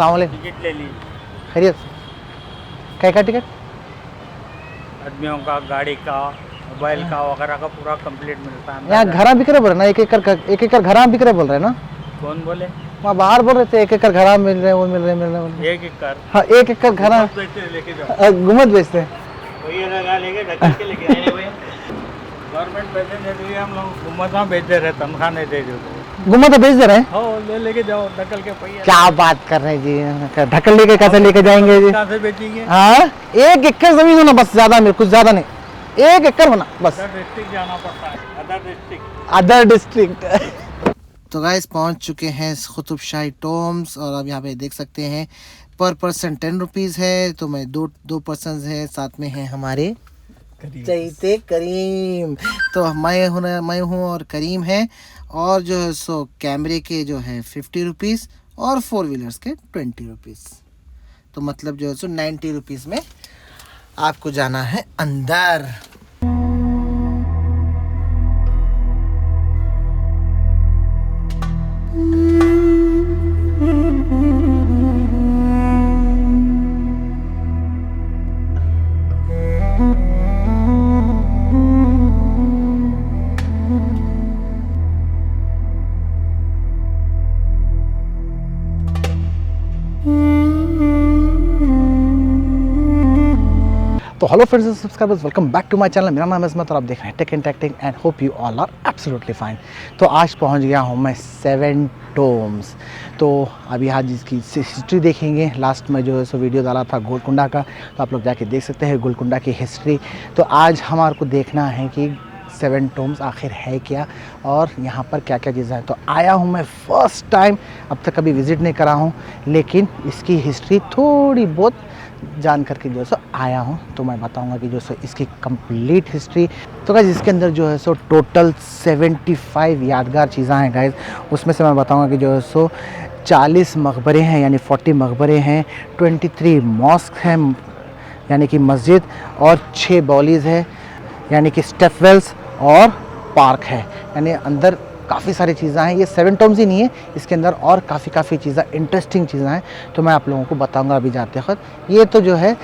अस्सलाम वालेकुम। टिकट ले ली, खैरियत? क्या का टिकट? आदमियों का, गाड़ी का, मोबाइल का वगैरह का पूरा कंप्लीट मिलता है। यहाँ घरा बिक रहे बोल रहे ना, एक एकड़ घरा बिक रहे बोल रहे ना। कौन बोले? वहाँ बाहर बोल रहे थे एक एकड़ घरा मिल रहे, वो मिल रहे, मिल रहे। एक कर हाँ, एक एकड़ घरा लेके जाओ, गुमत बेचते हैं। वही लगा लेके ढकल के लेके आए भैया। गवर्नमेंट पैसे दे रही है, हम लोग गुम्मत बेच रहे, तनख्वाह नहीं दे रहे। गुमत बेच दे रहे हैं। हो ले लेके जाओ ढकल के पैसे। क्या बात कर रहे हैं जी, ढकल लेके कैसे लेके जाएंगे जी? कहाँ से बेचेंगे? हाँ, एक एकड़ जमीन होना बस, ज्यादा नहीं, कुछ ज्यादा नहीं, एक एकड़ होना बस। अदर डिस्ट्रिक्ट जाना पड़ता है, अदर डिस्ट्रिक्ट। तो गाइस पहुंच चुके हैं कुतुब शाही टॉम्स, और अब यहाँ पे देख सकते हैं पर पर्सन 10 रुपीज़ है। तो मैं दो पर्सन है, साथ में है हमारे चहीते करीम। तो मैं हूँ और करीम है, और जो है सो कैमरे के जो है 50 रुपीज़ और 4 व्हीलर्स के 20 रुपीज़। तो मतलब जो है सो 90 रुपीज़ में आपको जाना है अंदर। तो hello friends and subscribers, welcome back to my channel. मेरा नाम है इसमत और आप देख रहे हैं tech and texting, and hope you all are absolutely fine. तो आज पहुंच गया हूं मैं 7 टॉम्स। तो अभी आज इसकी हिस्ट्री देखेंगे। लास्ट में जो है सो वीडियो डाला था गोलकुंडा का, तो आप लोग जाके देख सकते हैं गोलकुंडा की हिस्ट्री। तो आज हमारे को देखना है कि 7 टॉम्स आखिर है क्या, और यहाँ पर क्या क्या चीज़ें हैं। तो आया हूँ मैं फर्स्ट टाइम, अब तक कभी विज़िट नहीं करा हूँ, लेकिन इसकी हिस्ट्री थोड़ी बहुत जान करके जो है सो आया हूँ। तो मैं बताऊंगा कि जो सो इसकी कंप्लीट हिस्ट्री। तो गाइस इसके अंदर जो है सो टोटल 75 यादगार चीज़ें हैं गाइस। उसमें से मैं बताऊंगा कि जो है सो 40 मकबरे हैं, यानी 40 मकबरे हैं, 23 मॉस्क हैं यानी कि मस्जिद, और 6 बॉलीज़ है यानी कि स्टेपवेल्स, और पार्क है। यानी अंदर काफ़ी सारी चीज़ें हैं। ये 7 टॉम्स ही नहीं है, इसके अंदर और काफ़ी चीज़ें, इंटरेस्टिंग चीज़ें हैं, तो मैं आप लोगों को बताऊंगा अभी जाते वक्त। ये तो जो है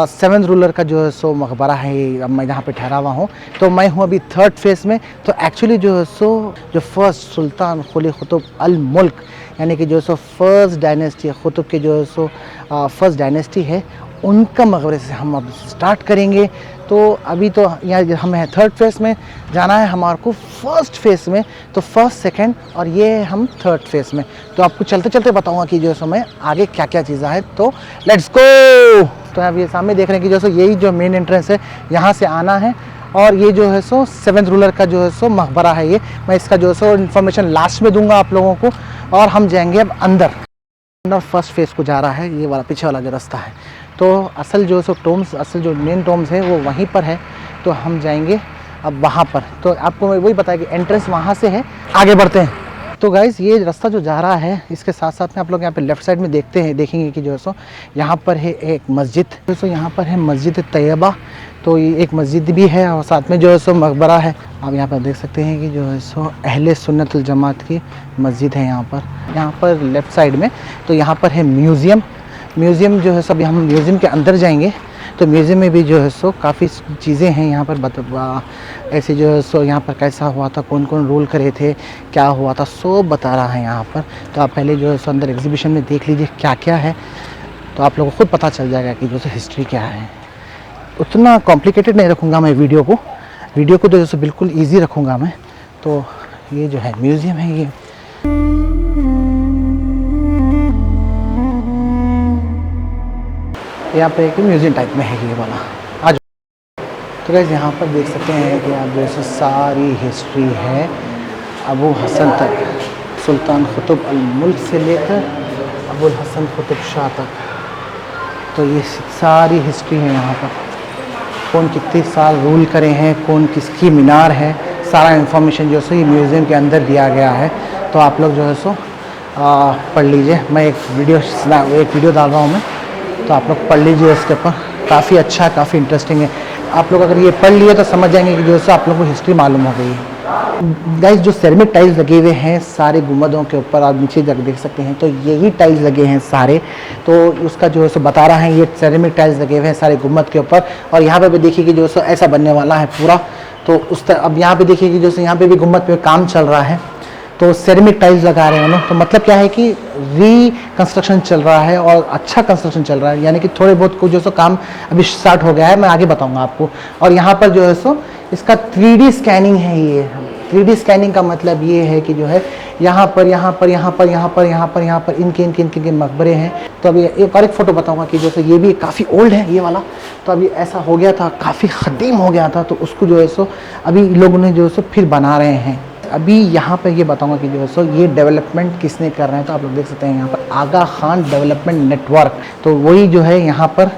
7th रूलर का जो है सो मकबरा है, अब मैं जहाँ पे ठहरा हुआ हूँ। तो मैं हूँ अभी 3rd फेज़ में। तो एक्चुअली जो है सो जो फर्स्ट सुल्तान कुली कुतुब अल मुल्क, यानी कि जो है सो फर्स्ट डायनेस्टी कुतुब के जो है सो फर्स्ट डायनेस्टी है, उनका मकबरे से हम अब स्टार्ट करेंगे। तो अभी तो यहाँ हमें 3rd फेज़ में जाना है, हमारे को 1st फेज़ में। तो 1st 2nd और ये हम 3rd फेज़ में। तो आपको चलते चलते बताऊंगा कि जो समय आगे क्या क्या चीज़ें हैं। तो लेट्स गो। तो अब ये सामने देख रहे हैं कि जो सो यही जो मेन एंट्रेंस है, यहाँ से आना है। और ये जो है सो 7th रूलर का जो है सो मकबरा है। ये मैं इसका जो है सो इन्फॉर्मेशन लास्ट में दूंगा आप लोगों को। और हम जाएंगे अब अंदर। 1st फेज़ को जा रहा है, ये वाला पीछे वाला जो रास्ता है। तो असल जो सो टॉम्स, असल जो मेन टॉम्स है वो वहीं पर है। तो हम जाएंगे अब वहाँ पर। तो आपको मैं वही बताया कि एंट्रेंस वहाँ से है। आगे बढ़ते हैं। तो गाइज़ ये रास्ता जो जा रहा है, इसके साथ साथ में आप लोग यहाँ पे लेफ़्ट साइड में देखेंगे कि जो है सो यहाँ पर है एक मस्जिद। जो सो यहाँ पर है मस्जिद तैयबा। तो ये एक मस्जिद भी है, और साथ में जो है सो मकबरा है। आप यहाँ पर देख सकते हैं कि जो है सो अहले सुन्नतुल जमात की मस्जिद है यहाँ पर लेफ़्ट साइड में। तो यहाँ पर है म्यूज़ियम जो है सब। हम म्यूज़ियम के अंदर जाएंगे। तो म्यूज़ियम में भी जो है सो काफ़ी चीज़ें हैं यहाँ पर। ऐसे जो है सो यहाँ पर कैसा हुआ था, कौन कौन रूल करे थे, क्या हुआ था, सब बता रहा है यहाँ पर। तो आप पहले जो है सो अंदर एग्जीबिशन में देख लीजिए क्या क्या है, तो आप लोगों को खुद पता चल जाएगा कि जो है हिस्ट्री क्या है। उतना कॉम्प्लिकेटेड नहीं रखूँगा मैं वीडियो को तो जैसे बिल्कुल ईजी रखूँगा मैं। तो ये जो है म्यूज़ियम है। ये यहाँ पे एक म्यूज़ियम टाइप में है ये वाला। आज तो गाइस यहाँ पर देख सकते हैं कि आप जैसे सारी हिस्ट्री है अबू हसन तक, सुल्तान कुतुब अल मुल्क से लेकर अबुल हसन कुतुब शाह तक। तो ये सारी हिस्ट्री है यहाँ पर, कौन कितने साल रूल करे हैं, कौन किसकी मीनार है, सारा इन्फॉर्मेशन जो है म्यूज़ियम के अंदर दिया गया है। तो आप लोग जो है सो पढ़ लीजिए। मैं एक वीडियो डाल रहा हूँ मैं, तो आप लोग पढ़ लीजिए इसके ऊपर। काफ़ी अच्छा, काफ़ी इंटरेस्टिंग है। आप लोग अगर ये पढ़ लिए तो समझ जाएंगे कि जो है आप लोगों को हिस्ट्री मालूम हो गई है। गाइस जो सेरेमिक टाइल्स लगे हुए हैं सारे गुंबदों के ऊपर, आप नीचे जाकर देख सकते हैं, तो यही टाइल्स लगे हैं सारे। तो उसका जो है सो बता रहा है, ये सेरेमिक टाइल्स लगे हुए हैं सारे गुंबद के ऊपर। और यहाँ पे भी देखिए कि जो है सो ऐसा बनने वाला है पूरा। तो उस तरह अब यहाँ पे देखिए कि जो यहाँ पे भी गुंबद पे काम चल रहा है, तो सेरेमिक टाइल्स लगा रहे हैं उन्होंने। तो मतलब क्या है कि रिकंस्ट्रक्शन चल रहा है और अच्छा कंस्ट्रक्शन चल रहा है, यानी कि थोड़े बहुत कुछ जो सो काम अभी स्टार्ट हो गया है, मैं आगे बताऊंगा आपको। और यहाँ पर जो है सो इसका 3D स्कैनिंग है। ये 3D स्कैनिंग का मतलब ये है कि जो है यहाँ पर यहाँ पर यहाँ पर यहाँ पर यहाँ पर यहाँ पर इनके इनके इनके इनके मकबरे हैं। तो अभी एक और एक फ़ोटो बताऊंगा कि जैसे ये भी काफ़ी ओल्ड है ये वाला। तो अभी ऐसा हो गया था, काफ़ी ख़दीम हो गया था, तो उसको जो है सो अभी लोगों ने जो है सो फिर बना रहे हैं। अभी यहाँ पर ये बताऊंगा कि जो है सो ये डेवलपमेंट किसने कर रहे हैं। तो आप लोग देख सकते हैं यहाँ पर आगा खान डेवलपमेंट नेटवर्क, तो वही जो है यहाँ पर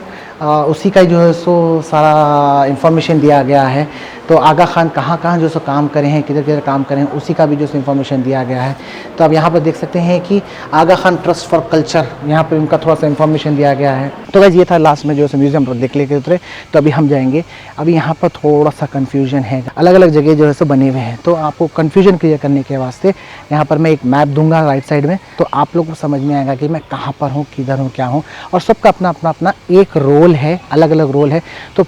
उसी का जो है सो सारा इंफॉर्मेशन दिया गया है। तो आगा खान कहाँ कहाँ जो सो काम करे हैं, किधर किधर काम करें, उसी का भी जो सो इंफॉर्मेशन दिया गया है। तो अब यहाँ पर देख सकते हैं कि आगा खान ट्रस्ट फॉर कल्चर, यहाँ पर उनका थोड़ा सा इंफॉर्मेशन दिया गया है। तो वैसे ये था लास्ट में जो है म्यूजियम पर देख लेके उतरे। तो अभी हम जाएंगे। अभी यहाँ पर थोड़ा सा कन्फ्यूजन है, अलग अलग जगह जो है सो बने हुए हैं। तो आपको कन्फ्यूजन क्लियर करने के वास्ते यहाँ पर मैं एक मैप दूंगा राइट साइड में, तो आप लोग को समझ में आएगा कि मैं कहाँ पर हूँ, किधर हूँ, क्या हूँ। और सबका अपना अपना अपना एक रोल है, अलग अलग रोल है। तो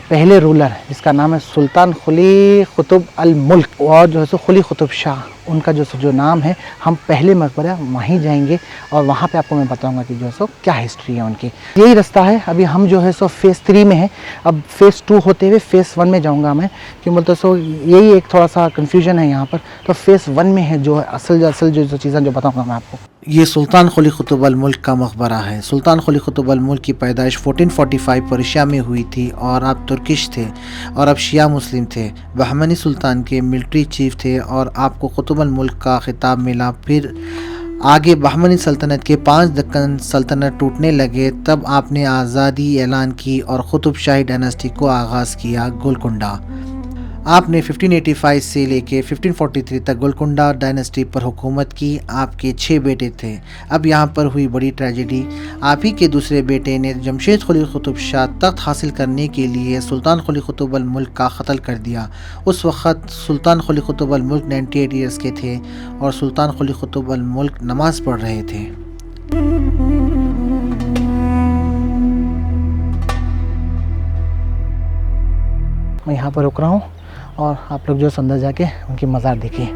पहले रूलर जिसका नाम है सुल्तान कुली कुतुब अल मुल्क, और जो है सो कुली कुतुब शाह, उनका जो नाम है। हम पहले मकबरा वहीं जाएंगे और वहाँ पे आपको मैं बताऊंगा कि जो है सो क्या हिस्ट्री है उनकी। यही रास्ता है। अभी हम जो है सो फेज़ 3 में है, अब फेज़ 2 होते हुए फेज़ 1 में जाऊंगा मैं, क्यों बोलते सो यही एक थोड़ा सा कन्फ्यूजन है यहाँ पर। तो फेज़ 1 में है जो है असल जो चीज़ें जो बताऊँगा मैं आपको। ये सुल्तान कुली कुतुब अल मुल्क का मकबरा है। सुल्तान कुली कुतुब अल मुल्क की पैदाइश 1445 पर्शिया में हुई थी और आप तुर्किश थे और अब शिया मुस्लिम थे। बहमनी सुल्तान के मिलिट्री चीफ थे और आपको कुतुब अल मुल्क का खिताब मिला। फिर आगे बहमनी सल्तनत के 5 दक्कन सल्तनत टूटने लगे, तब आपने आज़ादी ऐलान की और कुतुब शाही डायनेस्टी को आगाज़ किया। गोलकुंडा आपने 1585 से लेके 1543 तक गोलकुंडा डायनेस्टी पर हुकूमत की। आपके 6 बेटे थे। अब यहाँ पर हुई बड़ी ट्रेजेडी। आप ही के दूसरे बेटे ने जमशेद कुली कुतुब शाह तख्त हासिल करने के लिए सुल्तान कुली कुतुब अल मुल्क का कत्ल कर दिया। उस वक़्त सुल्तान कुली कुतुब अल मुल्क 98 ईयर्स के थे और सुल्तान कुली कुतुब अल मुल्क नमाज़ पढ़ रहे थे। मैं यहाँ पर रुक रहा हूँ और आप लोग जो अंदर जाके उनकी मज़ार देखिए।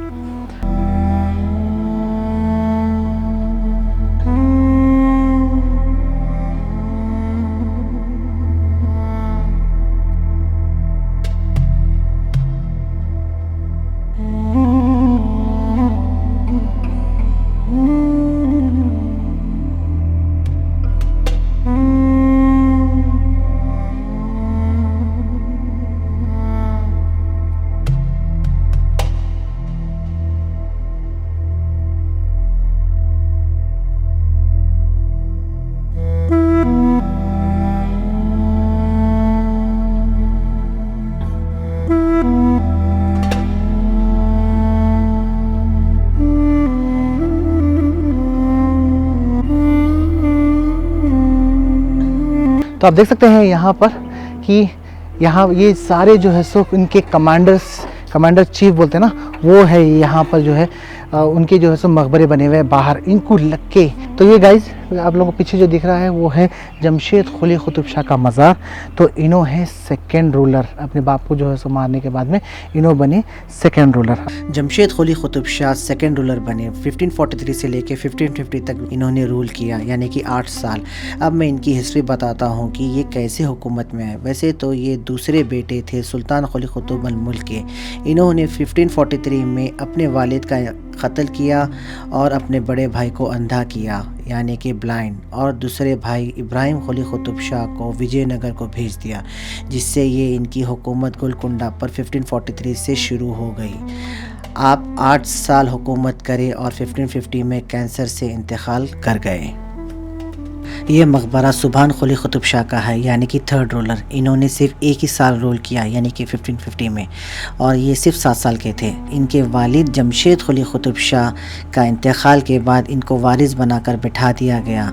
तो आप देख सकते हैं यहाँ पर कि यहाँ ये सारे जो है सो इनके कमांडर चीफ बोलते हैं ना, वो है यहाँ पर जो है उनके जो है सो मकबरे बने हुए हैं बाहर इनको लग के। तो ये गाइज आप लोगों को पीछे जो दिख रहा है वो है जमशेद कुली कुतुब शाह का मज़ार। तो इन्हों है सेकेंड रूलर, अपने बाप को जो है सो मारने के बाद में इन्हों बने सेकेंड रूलर। जमशेद कुली कुतुब शाह सेकेंड रूलर बने। 1543 से लेके 1550 तक इन्होंने रूल किया, यानी कि 8 साल। अब मैं इनकी हिस्ट्री बताता हूँ कि ये कैसे हुकूमत में आए। वैसे तो ये दूसरे बेटे थे सुल्तान कुली कुतुब अल मुल्क के। इन्होंने 1543 में अपने वालिद का कत्ल किया और अपने बड़े भाई को अंधा किया, यानी कि ब्लाइंड, और दूसरे भाई इब्राहिम कुली कुतुब शाह को विजयनगर को भेज दिया, जिससे ये इनकी हुकूमत गोलकुंडा पर 1543 से शुरू हो गई। आप 8 साल हुकूमत करे और 1550 में कैंसर से इंतकाल कर गए। ये मकबरा सुभान कुली कुतुब शाह का है, यानी कि थर्ड रूलर। इन्होंने सिर्फ एक ही साल रूल किया, यानी कि 1550 में, और ये सिर्फ 7 साल के थे। इनके वालिद जमशेद कुली कुतुब शाह का इंतकाल के बाद इनको वारिस बनाकर बिठा दिया गया।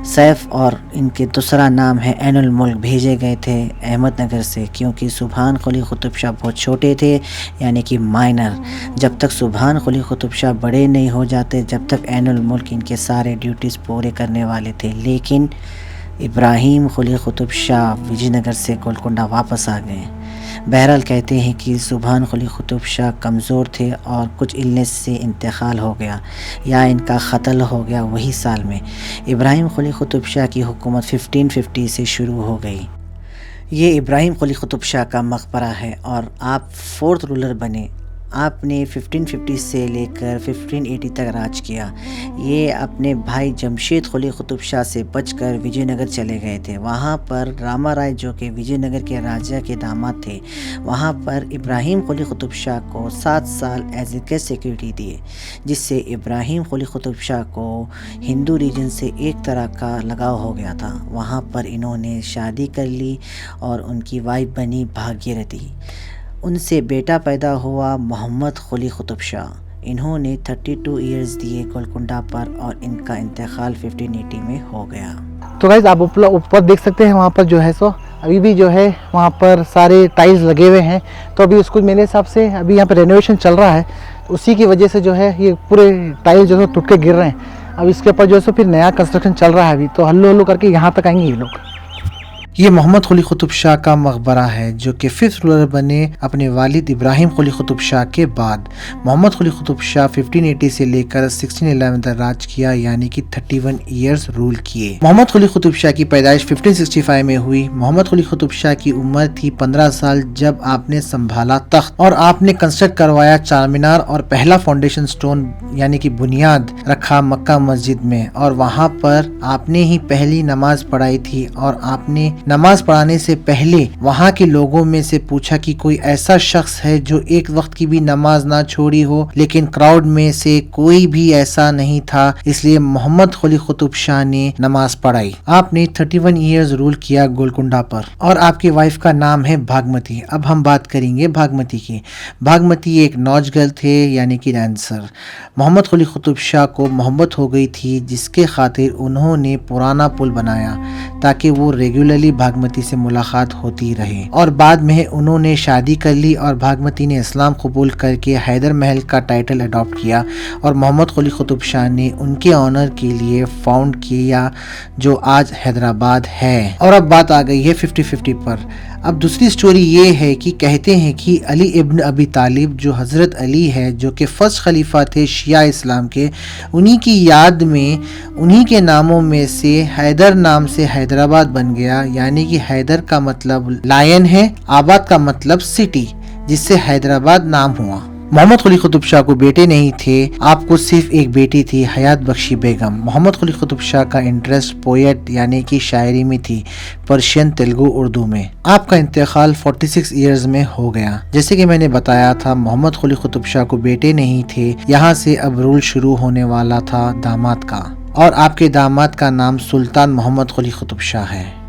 सैफ और इनके दूसरा नाम है ऐनुल मुल्क भेजे गए थे अहमदनगर से, क्योंकि सुभान कुली कुतुब शाह बहुत छोटे थे, यानी कि माइनर। जब तक सुभान कुली कुतुब शाह बड़े नहीं हो जाते, जब तक ऐनुल मुल्क इनके सारे ड्यूटीज़ पूरे करने वाले थे। लेकिन इब्राहिम कुली कुतुब शाह विजयनगर से गोलकुंडा वापस आ गए। बहरहाल कहते हैं कि सुभान कुली कुतुब शाह कमज़ोर थे और कुछ इलनेस से इंतकाल हो गया या इनका क़त्ल हो गया वही साल में। इब्राहिम कुली कुतुब शाह की हुकूमत 1550 से शुरू हो गई। ये इब्राहिम कुली कुतुब शाह का मकबरा है और आप 4th रूलर बने। आपने 1550 से लेकर 1580 तक राज किया। ये अपने भाई जमशेद कुली कुतुब शाह से बचकर विजयनगर चले गए थे। वहाँ पर रामा राय जो कि विजयनगर के राजा के दामाद थे, वहाँ पर इब्राहिम कुली कुतुब शाह को 7 साल एज ए गेस्ट सिक्योरिटी दिए, जिससे इब्राहिम कुली कुतुब शाह को हिंदू रीजन से एक तरह का लगाव हो गया था। वहाँ पर इन्होंने शादी कर ली और उनकी वाइफ बनी भागीरथी। उनसे बेटा पैदा हुआ मोहम्मद कुली कुतुब शाह। इन्होंने 32 ईयर्स दिए गोलकुंडा पर और इनका इंतकाल 1580 में हो गया। तो गाइज आप ऊपर देख सकते हैं, वहाँ पर जो है सो अभी भी जो है वहाँ पर सारे टाइल्स लगे हुए हैं। तो अभी उसको मेरे हिसाब से अभी यहाँ पर रेनोवेशन चल रहा है, तो उसी की वजह से जो है ये पूरे टाइल्स जो है टूट के गिर रहे हैं। अब इसके ऊपर जो है सो फिर नया कंस्ट्रक्शन चल रहा है अभी, तो हल्लो हल्लो करके यहाँ तक आएंगे ये लोग। ये मोहम्मद कुली कुतुब शाह का मकबरा है, जो कि 5th रूलर बने अपने वालिद इब्राहिम कुली कुतुब शाह के बाद। मोहम्मद कुली कुतुब शाह 1580 से लेकर 1611 तक राज किया, यानी कि 31 ईयर्स रूल किए। मोहम्मद कुली कुतुब शाह की पैदाइश 1565 में हुई। मोहम्मद कुली कुतुब शाह की उम्र थी 15 साल जब आपने संभाला तख्त और आपने कंस्ट्रक्ट करवाया चारमीनार और पहला फाउंडेशन स्टोन यानी कि बुनियाद रखा मक्का मस्जिद में, और वहाँ पर आपने ही पहली नमाज पढ़ाई थी। और आपने नमाज पढ़ाने से पहले वहाँ के लोगों में से पूछा कि कोई ऐसा शख्स है जो एक वक्त की भी नमाज ना छोड़ी हो, लेकिन क्राउड में से कोई भी ऐसा नहीं था, इसलिए मोहम्मद कुली कुतुब शाह ने नमाज पढ़ाई। आपने 31 ईयर्स रूल किया गोलकुंडा पर और आपकी वाइफ का नाम है भागमती। अब हम बात करेंगे भागमती की। भागमती एक नौजगल थे, यानी कि डांसर। मोहम्मद कुली कुतुब शाह को मोहब्बत हो गई थी, जिसके खातिर उन्होंने पुराना पुल बनाया ताकि वो रेगुलरली भागमती से मुलाकात होती रहे। और बाद में उन्होंने शादी कर ली और भागमती ने इस्लाम कबूल करके हैदर महल का टाइटल अडॉप्ट किया और मोहम्मद कुली कुतुब शाह ने उनके ऑनर के लिए फाउंड किया, जो आज हैदराबाद है। और अब बात आ गई है 50-50 पर। अब दूसरी स्टोरी ये है कि कहते हैं कि अली इब्न अबी तालिब जो हज़रत अली है, जो कि फर्स्ट खलीफा थे शिया इस्लाम के, उन्हीं की याद में उन्हीं के नामों में से हैदर नाम से हैदराबाद बन गया। यानी कि हैदर का मतलब लायन है, आबाद का मतलब सिटी, जिससे हैदराबाद नाम हुआ। मोहम्मद कुली कुतुब शाह को बेटे नहीं थे, आपको सिर्फ एक बेटी थी, हयात बख्शी बेगम। मोहम्मद कुली कुतुब शाह का इंटरेस्ट पोएट यानी कि शायरी में थी, पर्शियन, तेलुगु, उर्दू में। आपका इंतकाल 46 ईयर्स में हो गया। जैसे कि मैंने बताया था, मोहम्मद कुली कुतुब शाह को बेटे नहीं थे। यहाँ से अब रूल शुरू होने वाला था दामाद का, और आपके दामाद का नाम सुल्तान मोहम्मद कुली कुतुब शाह है।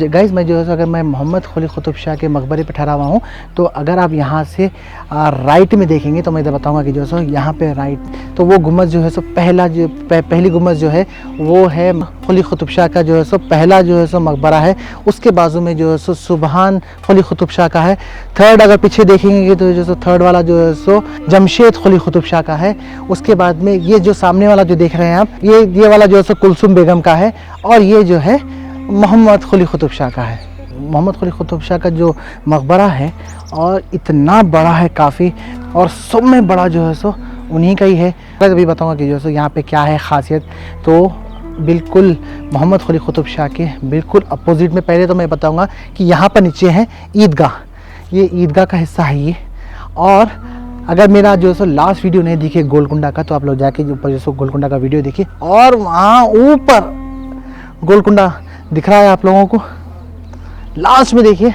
गाइस मैं जो है अगर मैं मोहम्मद कुली कुतुब शाह के मकबरे पे ठहरा हुआ हूँ, तो अगर आप यहाँ से राइट में देखेंगे तो मैं इधर बताऊँगा कि जो है यहाँ पे राइट, तो वो गुम्बद जो है सो पहली गुम्बद जो है वो है कुली कुतुब शाह का जो है सो पहला जो है सो मकबरा है। उसके बाजू में जो है सो सुभान कुली कुतुब शाह का है। थर्ड अगर पीछे देखेंगे तो जो सो थर्ड वाला जो है सो जमशेद कुली कुतुब शाह का है। उसके बाद में ये जो सामने वाला जो देख रहे हैं आप, ये वाला जो है सो कुलसुम बेगम का है। और ये जो है मोहम्मद कुली कुतुब शाह का है। मोहम्मद कुली कुतुब शाह का जो मकबरा है और इतना बड़ा है काफ़ी, और सब में बड़ा जो है सो उन्हीं का ही है। मैं अभी बताऊंगा कि जो है सो यहाँ पे क्या है ख़ासियत। तो बिल्कुल मोहम्मद कुली कुतुब शाह के बिल्कुल अपोजिट में पहले तो मैं बताऊंगा कि यहाँ पर नीचे है ईदगाह, ये ईदगाह का हिस्सा है ये। और अगर मेरा जो है सो लास्ट वीडियो नहीं दिखे गोलकुंडा का, तो आप लोग जाके ऊपर जो सो गोलकुंडा का वीडियो देखिए, और वहाँ ऊपर गोलकुंडा दिख रहा है आप लोगों को, लास्ट में देखिए।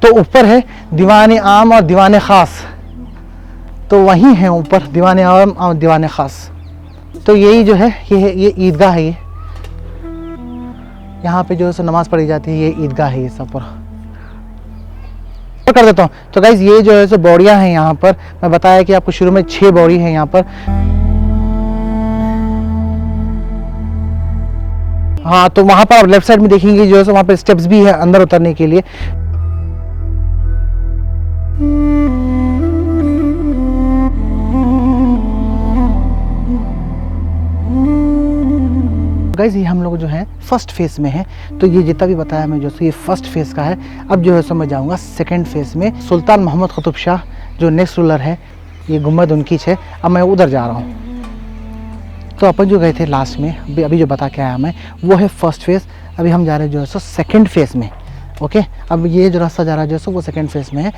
तो ऊपर है दीवाने आम और दीवाने ख़ास, तो वहीं है ऊपर दीवाने आम और दीवाने ख़ास। तो यही जो है ये ईदगाह है। ये यहाँ पे जो है सो नमाज़ पढ़ी जाती है, ये ईदगाह है ये सब पर। कर देता हूँ। तो गाइज ये जो है सो बौड़ियाँ हैं यहाँ पर, मैं बताया कि आपको शुरू में 6 बौड़ी है यहाँ पर। हाँ, तो वहाँ पर आप लेफ्ट साइड में देखेंगे जो है सो वहाँ पर स्टेप्स भी है अंदर उतरने के लिए। गाइज ये हम लोग जो है फर्स्ट फेज में है, तो ये जितना भी बताया मैं जो ये फर्स्ट फेज का है। अब जो है सो मैं जाऊंगा सेकंड फेज में। सुल्तान मोहम्मद कुतुब शाह जो नेक्स्ट रूलर है, ये गुम्बद उनकी है। अब मैं उधर जा रहा हूँ। तो अपन जो गए थे लास्ट में, अभी जो बता के आया मैं, वो है फर्स्ट फेज। अभी हम जा रहे हैं जो है सो सेकेंड फेज में। ओके, अब ये जो रास्ता जा रहा है जो है सो वो सेकेंड फेज में है।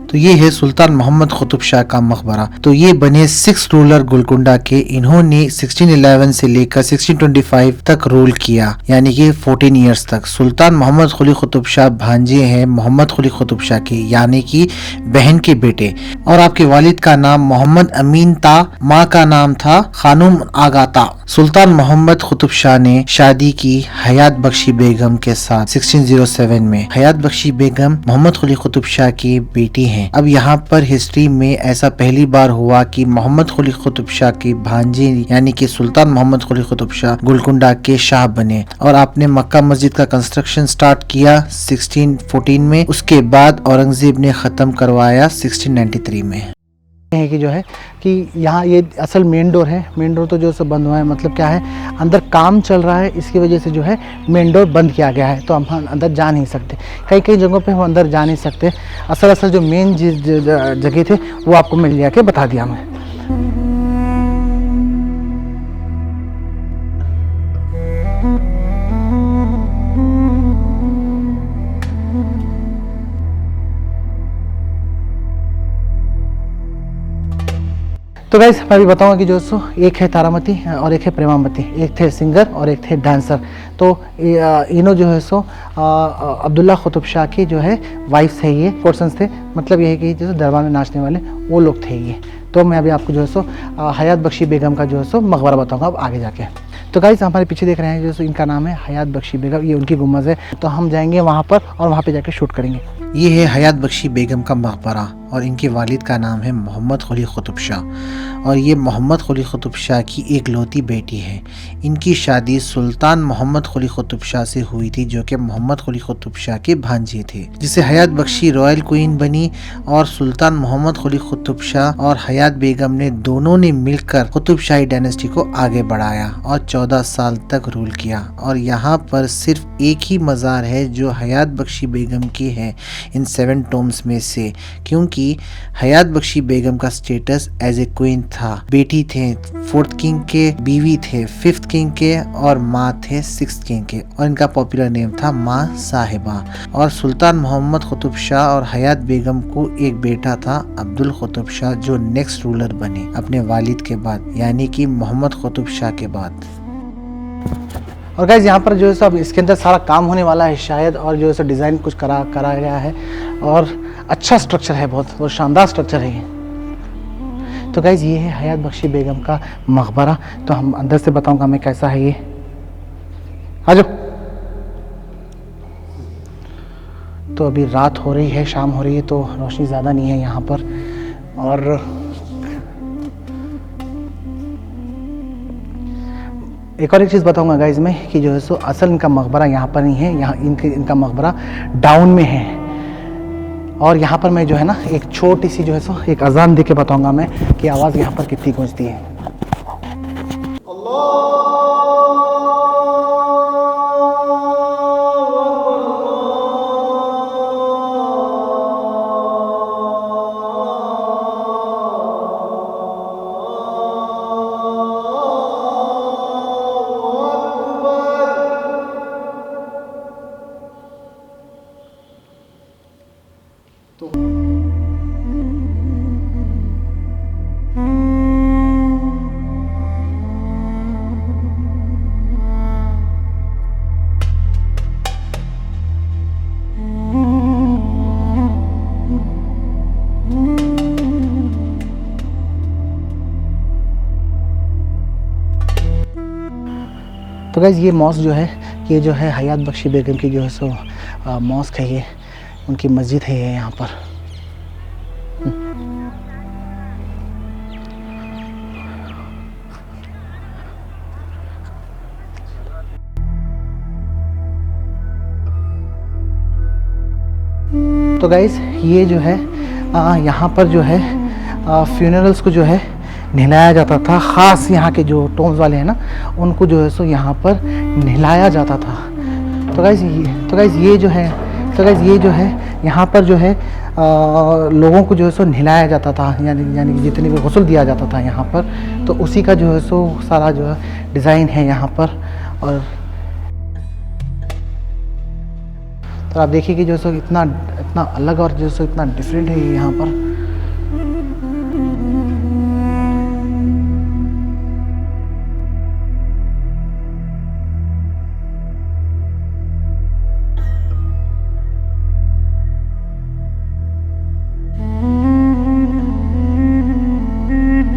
तो ये है सुल्तान मोहम्मद कुतुब शाह का मकबरा। तो ये बने 6 रूलर गोलकुंडा के। इन्होंने 1611 से लेकर 1625 तक रूल किया, यानी कि 14 इयर्स तक। सुल्तान मोहम्मद कुली कुतुब शाह भांजे हैं मोहम्मद कुली कुतुब शाह के, यानी कि बहन के बेटे। और आपके वालिद का नाम मोहम्मद अमीन था, माँ का नाम था खानूम आगा था। सुल्तान मोहम्मद कुतुब शाह ने शादी की हयात बख्शी बेगम के साथ 1607 में। हयात बख्शी बेगम मोहम्मद कुली कुतुब शाह की बेटी हैं। अब यहाँ पर हिस्ट्री में ऐसा पहली बार हुआ कि मोहम्मद कुली कुतुब शाह के भांजे यानी कि सुल्तान मोहम्मद कुली कुतुब शाह गोलकुंडा के शाह बने। और आपने मक्का मस्जिद का कंस्ट्रक्शन स्टार्ट किया 1614 में। उसके बाद औरंगजेब ने ख़त्म करवाया 1693 में। है कि जो है कि यहाँ ये असल मेन डोर है। मेन डोर तो जो है बंद हुआ है, मतलब क्या है, अंदर काम चल रहा है, इसकी वजह से जो है मेन डोर बंद किया गया है। तो हम अंदर जा नहीं सकते, कई कई जगहों पे हम अंदर जा नहीं सकते। असल जो मेन जगह थे वो आपको मिल जाके बता दिया मैं। तो गाइस मैं भी बताऊंगा कि जो सो एक है तारामती और एक है प्रेमावती, एक थे सिंगर और एक थे डांसर। तो इन्हों जो है सो अब्दुल्ला कुतुब शाह की जो है वाइफ्स है, ये पर्सन्स थे। मतलब ये है कि जैसे दरबार में नाचने वाले वो लोग थे ये। तो मैं अभी आपको जो है सो हयात बख्शी बेगम का जो है सो मकबरा बताऊंगा अब आगे जाके। तो गाइस हमारे पीछे देख रहे हैं जो सो इनका नाम है हयात बख्शी बेगम, ये उनकी गुम्बद है। तो हम जाएंगे वहाँ पर और वहाँ पे जाके शूट करेंगे। ये है हयात बख्शी बेगम का मकबरा और इनके वालिद का नाम है मोहम्मद कुली कुतुब शाह। और ये मोहम्मद कुली कुतुब शाह की एकलौती बेटी है। इनकी शादी सुल्तान मोहम्मद कुली कुतुब शाह से हुई थी, जो कि मोहम्मद कुली कुतुब शाह के भांजे थे, जिसे हयात बख्शी रॉयल क्वीन बनी। और सुल्तान मोहम्मद कुली कुतुब शाह और हयात बेगम ने दोनों ने मिलकर कुतुब शाही डायनेस्टी को आगे बढ़ाया और 14 साल तक रूल किया। और यहाँ पर सिर्फ एक ही मज़ार है जो हयात बख्शी बेगम की है इन 7 टॉम्स में से, क्योंकि हयात बख्शी बेगम का स्टेटस एज ए क्वीन था। बेटी थे 4th किंग के, बीवी थे 5th किंग के और माँ थे 6th किंग के। और इनका पॉपुलर नेम था माँ साहिबा। और सुल्तान मोहम्मद कुतुब शाह और हयात बेगम को एक बेटा था अब्दुल कुतुब शाह, जो नेक्स्ट रूलर बने अपने वालिद के बाद, यानी कि मोहम्मद कुतुब शाह के बाद। और गाइज यहाँ पर जो है सब इसके अंदर सारा काम होने वाला है शायद, और जो है सब डिज़ाइन कुछ करा गया है और अच्छा स्ट्रक्चर है, बहुत शानदार स्ट्रक्चर है ये। तो गाइज ये है हयात बख्शी बेगम का मकबरा। तो हम अंदर से बताऊंगा मैं कैसा है ये। आ जाओ। तो अभी रात हो रही है, शाम हो रही है, तो रोशनी ज़्यादा नहीं है यहाँ पर। और एक और एक चीज़ बताऊंगा गाइज मैं कि जो है सो असल इनका मकबरा यहाँ पर नहीं है, यहाँ इनका मकबरा डाउन में है। और यहाँ पर मैं जो है ना एक छोटी सी जो है सो एक अजान दे के बताऊँगा मैं कि आवाज़ यहाँ पर कितनी गूंजती है। तो गाइज़ ये मॉस्क जो है, ये जो है हयात बख्शी बेगम की जो है सो मॉस्क है, ये उनकी मस्जिद है ये यहाँ पर। तो गाइज़ ये जो है यहाँ पर जो है फ्यूनरल्स को जो है नहलाया जाता था। ख़ास यहाँ के जो टोम्स वाले हैं ना, उनको जो है सो यहाँ पर नहलाया जाता था। तो गाइज़ ये जो है यहाँ पर जो है लोगों को जो है सो नहलाया जाता था, यानी कि जितने भी गुस्ल दिया जाता था यहाँ पर, तो उसी का जो है सो सारा जो है डिज़ाइन है यहाँ पर। और तो आप देखिए कि जो है सो इतना अलग और जो है सो इतना डिफरेंट है ये यहाँ पर।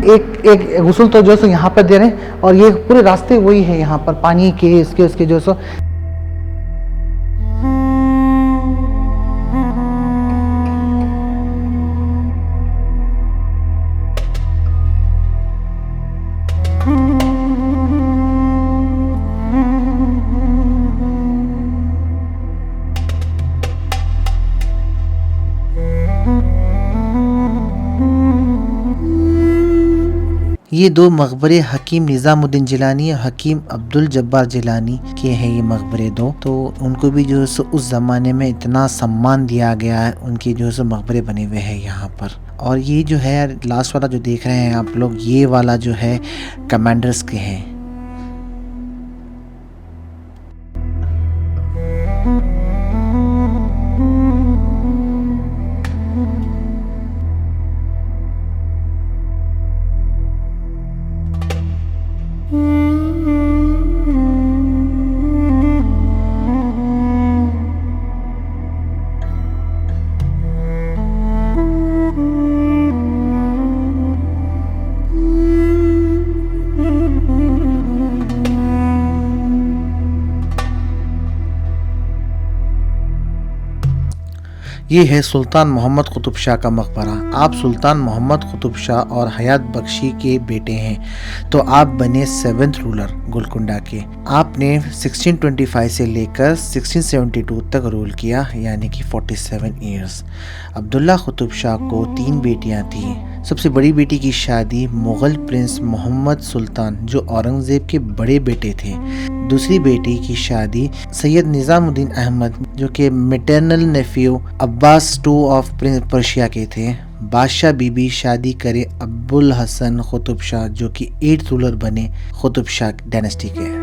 एक गुस्ल तो जो है सो यहाँ पर दे रहे हैं, और ये पूरे रास्ते वही है यहाँ पर पानी के इसके जो है सो। ये दो मकबरे हकीम निज़ामुद्दीन जिलानी और हकीम अब्दुल जब्बार जिलानी के हैं ये मकबरे दो। तो उनको भी जो है सो उस ज़माने में इतना सम्मान दिया गया है, उनके जो है सो मकबरे बने हुए हैं यहाँ पर। और ये जो है लास्ट वाला जो देख रहे हैं आप लोग, ये वाला जो है कमांडर्स के हैं। ये है सुल्तान मोहम्मद कुतुब शाह का मकबरा। आप सुल्तान मोहम्मद कुतुब शाह और हयात बख्शी के बेटे हैं, तो आप बने 7th रूलर गोलकुंडा के। आपने 1625 से लेकर 1672 तक रूल किया, यानी कि 47 ईयर्स। अब्दुल्ला कुतुब शाह को 3 बेटियां थीं। सबसे बड़ी बेटी की शादी मुग़ल प्रिंस मोहम्मद सुल्तान, जो औरंगज़ेब के बड़े बेटे थे। दूसरी बेटी की शादी सैयद निज़ामुद्दीन अहमद, जो कि maternal nephew Abbas II of Persia के थे। बादशाह बीबी शादी करे अब्बुल हसन कुतुब शाह, जो कि 8th रूलर बने कुतुब शाह डायनेस्टी के।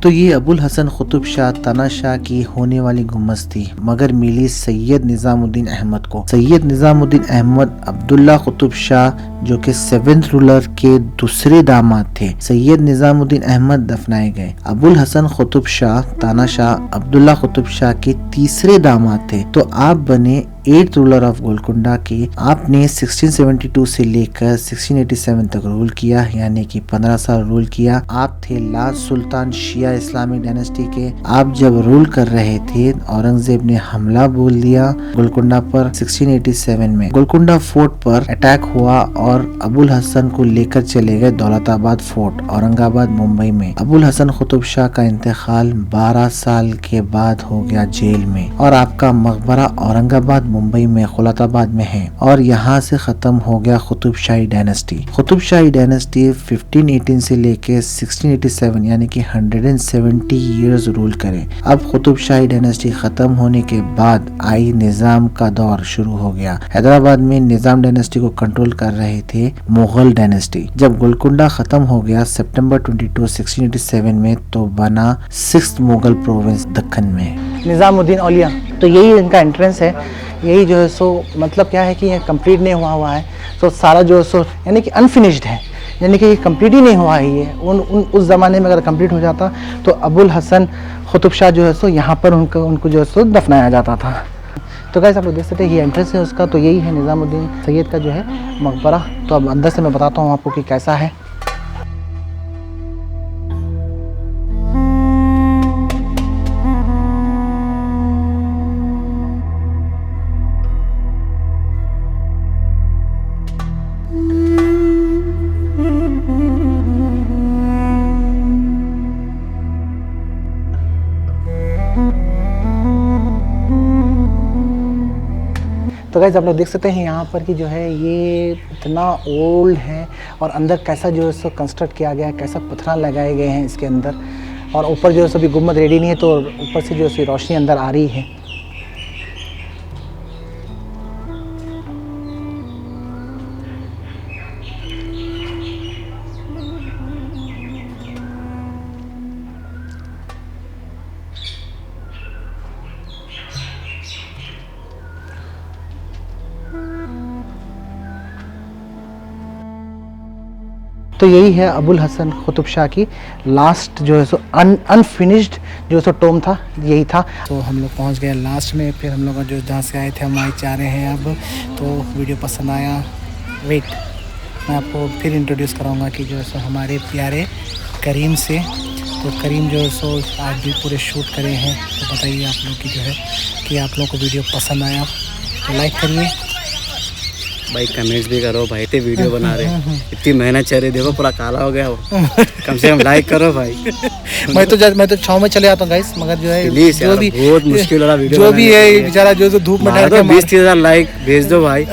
तो ये अबुल हसन कुतुब शाह तानाशाह की होने वाली गुम्बद थी, मगर मिली सैयद निजामुद्दीन अहमद को। सैयद निजामुद्दीन अहमद अब्दुल्ला कुतुब शाह जो कि 7th रूलर के दूसरे दामाद थे। सैयद निजामुद्दीन अहमद दफनाए गए। अबुल हसन कुतुब शाह तानाशाह अब्दुल्ला कुतुब शाह के तीसरे दामाद थे। तो आप बने 8th रूलर ऑफ गोलकुंडा के। आपने 1672 से लेकर 1687 तक रूल किया, यानी कि 15 साल रूल किया। आप थे लास्ट सुल्तान शिया इस्लामिक डायनेस्टी के। आप जब रूल कर रहे थे, औरंगजेब ने हमला बोल दिया गोलकुंडा पर 1687 में। गोलकुंडा फोर्ट पर अटैक हुआ और अबुल हसन को लेकर चले गए दौलताबाद फोर्ट, औरंगाबाद, मुंबई में। अबुल हसन कुतुब शाह का इंतकाल 12 साल के बाद हो गया जेल में, और आपका मकबरा औरंगाबाद, मुंबई में, खुलताबाद में है। और यहाँ से खत्म हो गया कुतुब शाही डायनेस्टी। कुतुब शाही डायनेस्टी 1518 से लेके 1687 यानी कि 170 इयर्स रूल करे। अब कुतुब शाही डायनेस्टी खत्म होने के बाद आई निजाम का दौर शुरू हो गया। हैदराबाद में निजाम डायनेस्टी को कंट्रोल कर रहे थे मुगल डायनेस्टी। जब गोलकुंडा खत्म हो गया सितंबर 22, 1687 में, तो बना 6th मुगल प्रोविंस दक्कन में, निज़ामुद्दीन औलिया। तो यही इनका एंट्रेंस है। यही जो है सो मतलब क्या है कि ये कंप्लीट नहीं हुआ है, तो सारा जो है सो यानी कि अनफिनिश्ड है, यानी कि ये कंप्लीट ही नहीं हुआ है। ये उस ज़माने में अगर कंप्लीट हो जाता तो अबुल हसन कुतुब शाह जो है सो यहाँ पर उनको जो है सो दफनाया जाता था। तो गाइस आप लोग देख सकते हैं ये एंट्रेंस है उसका। तो यही है निज़ामुद्दीन सैयद का जो है मकबरा। तो अब अंदर से मैं बताता हूँ आपको कि कैसा है। तो गाइस आप लोग देख सकते हैं यहाँ पर कि जो है ये इतना ओल्ड है, और अंदर कैसा जो है सो कंस्ट्रक्ट किया गया है, कैसा पत्थर लगाए गए हैं इसके अंदर। और ऊपर जो है सो अभी गुम्बद रेडी नहीं है, तो ऊपर से जो है रोशनी अंदर आ रही है। तो यही है अबुल हसन कुतुब शाह की लास्ट जो है सो अनफिनिश्ड जो सो टोम था, यही था। तो हम लोग पहुंच गए लास्ट में। फिर हम लोग जो जहाँ से आए थे हम वहीं जा रहे हैं अब। तो वीडियो पसंद आया, वेट मैं आपको फिर इंट्रोड्यूस कराऊंगा कि जो है सो हमारे प्यारे करीम से। तो करीम जो है सो आज भी पूरे शूट करे हैं। तो बताइए आप लोग की जो है कि आप लोग को वीडियो पसंद आया तो लाइक करिए भाई, कमेंट्स भी करो भाई। ते वीडियो बना रहे इतनी मेहनत चल रही, देखो पूरा काला हो गया वो। कम से कम लाइक करो भाई। मैं तो छाँव में चले आता हूँ गाइस, मगर जो है जो भी बहुत मुश्किल वाला वीडियो जो भी है बेचारा जो धूप में ठहर के 20-30 लाइक भेज दो भाई।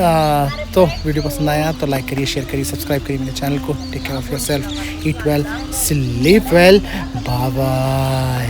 तो वीडियो पसंद आया तो लाइक करिए, शेयर करिए, सब्सक्राइब करिए मेरे चैनल को। Take care of yourself, eat well, sleep well, bye bye.